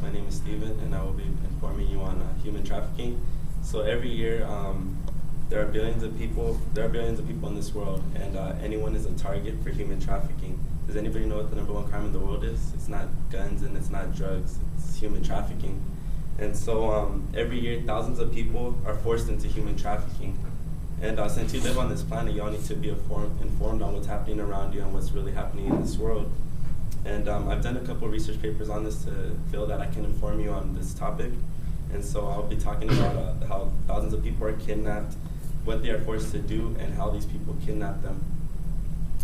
My name is Steven, and I will be informing you on human trafficking. So every year, there are billions of people. There are billions of people in this world, and anyone is a target for human trafficking. Does anybody know what the #1 crime in the world is? It's not guns and it's not drugs. It's human trafficking. And so every year, thousands of people are forced into human trafficking. And since you live on this planet, you all need to be informed on what's happening around you and what's really happening in this world. And I've done a couple of research papers on this to feel that I can inform you on this topic. And so I'll be talking about how thousands of people are kidnapped, what they are forced to do, and how these people kidnap them.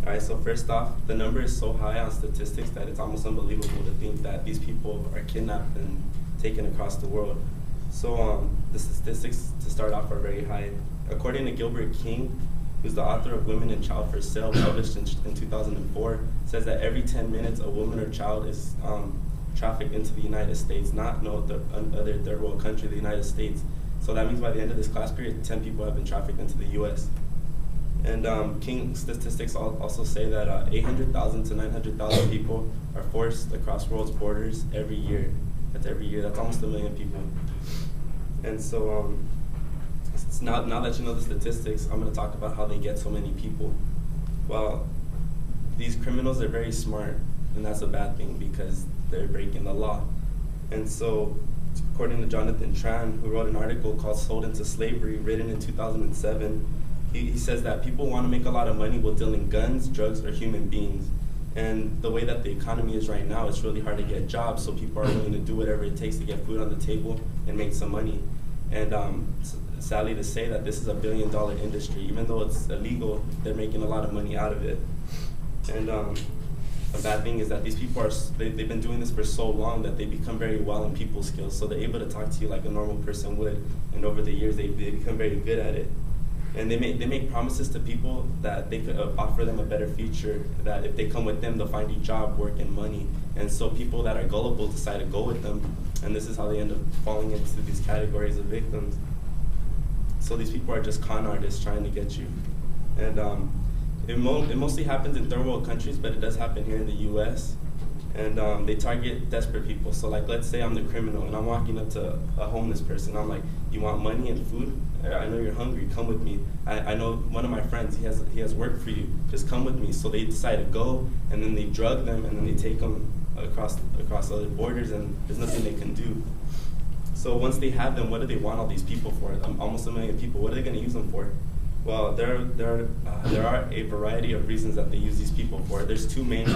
All right, so first off, the number is so high on statistics that it's almost unbelievable to think that these people are kidnapped and taken across the world. So the statistics to start off are very high. According to Gilbert King, who's the author of Women and Child for Sale, published in 2004, says that every 10 minutes a woman or child is trafficked into the United States, not no other third world country, the United States. So that means by the end of this class period, 10 people have been trafficked into the US. And King's statistics also say that 800,000 to 900,000 people are forced across world's borders every year. That's every year. That's almost 1 million people. And so now that you know the statistics, I'm going to talk about how they get so many people. Well, these criminals are very smart, and that's a bad thing because they're breaking the law. And so, according to Jonathan Tran, who wrote an article called Sold into Slavery, written in 2007, he says that people want to make a lot of money with dealing guns, drugs, or human beings. And the way that the economy is right now, it's really hard to get jobs, so people are willing to do whatever it takes to get food on the table and make some money. And sadly to say that this is a billion-dollar industry. Even though it's illegal, they're making a lot of money out of it. And a bad thing is that these people they've been doing this for so long that they become very well in people skills. So they're able to talk to you like a normal person would. And over the years, they become very good at it. And they make promises to people that they could offer them a better future, that if they come with them, they'll find you job, work, and money. And so people that are gullible decide to go with them. And this is how they end up falling into these categories of victims. So these people are just con artists trying to get you. And it mostly happens in third world countries, but it does happen here in the US. And they target desperate people. So like, let's say I'm the criminal and I'm walking up to a homeless person. I'm like, you want money and food? I know you're hungry, come with me. I know one of my friends, he has work for you, just come with me. So they decide to go, and then they drug them, and then they take them across other borders, and there's nothing they can do. So once they have them, what do they want all these people for? Almost 1 million people, what are they gonna use them for? Well, there are a variety of reasons that they use these people for. There's two main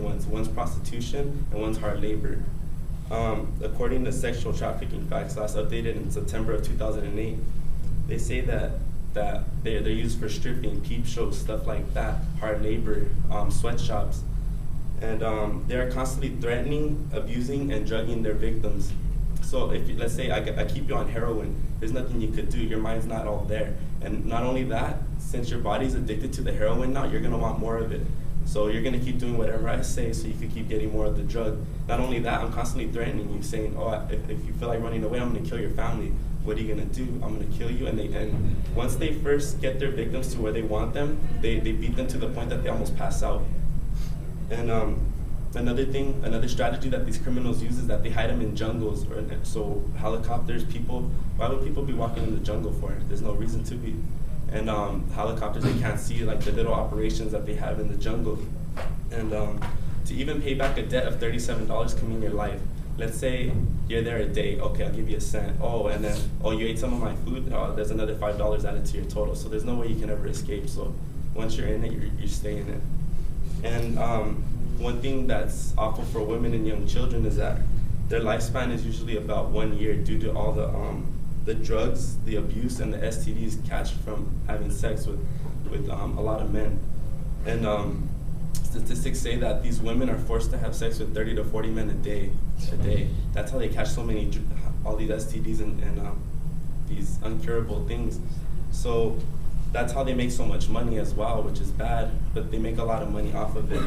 ones. One's prostitution and one's hard labor. According to Sexual Trafficking Facts, last updated in September of 2008, they say that they're used for stripping, peep shows, stuff like that, hard labor, sweatshops. And they're constantly threatening, abusing, and drugging their victims. So if let's say I keep you on heroin, there's nothing you could do. Your mind's not all there. And not only that, since your body's addicted to the heroin now, you're gonna want more of it. So you're gonna keep doing whatever I say so you can keep getting more of the drug. Not only that, I'm constantly threatening you, saying, oh, if you feel like running away, I'm gonna kill your family. What are you gonna do? I'm gonna kill you. And once they first get their victims to where they want them, they beat them to the point that they almost pass out. And another strategy that these criminals use is that they hide them in jungles. So helicopters, why would people be walking in the jungle for? There's no reason to be. And helicopters, they can't see like the little operations that they have in the jungle. And to even pay back a debt of $37 can mean your life. Let's say you're there a day, okay, I'll give you a cent. Oh, and then, you ate some of my food, there's another $5 added to your total. So there's no way you can ever escape. So once you're in it, you're staying in it. And one thing that's awful for women and young children is that their lifespan is usually about 1 year due to all the drugs, the abuse, and the STDs catch from having sex with a lot of men. And statistics say that these women are forced to have sex with 30 to 40 men a day. That's how they catch all these STDs and these uncurable things. So that's how they make so much money as well, which is bad, but they make a lot of money off of it.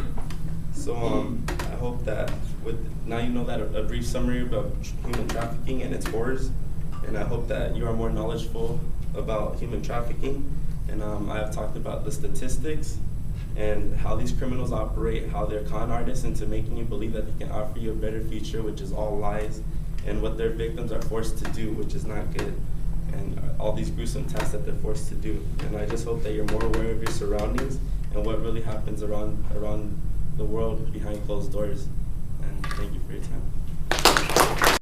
So I hope that now you know that a brief summary about human trafficking and its horrors, and I hope that you are more knowledgeable about human trafficking. And I have talked about the statistics and how these criminals operate, how they're con artists into making you believe that they can offer you a better future, which is all lies, and what their victims are forced to do, which is not good, and all these gruesome tasks that they're forced to do. And I just hope that you're more aware of your surroundings and what really happens around the world behind closed doors. And thank you for your time.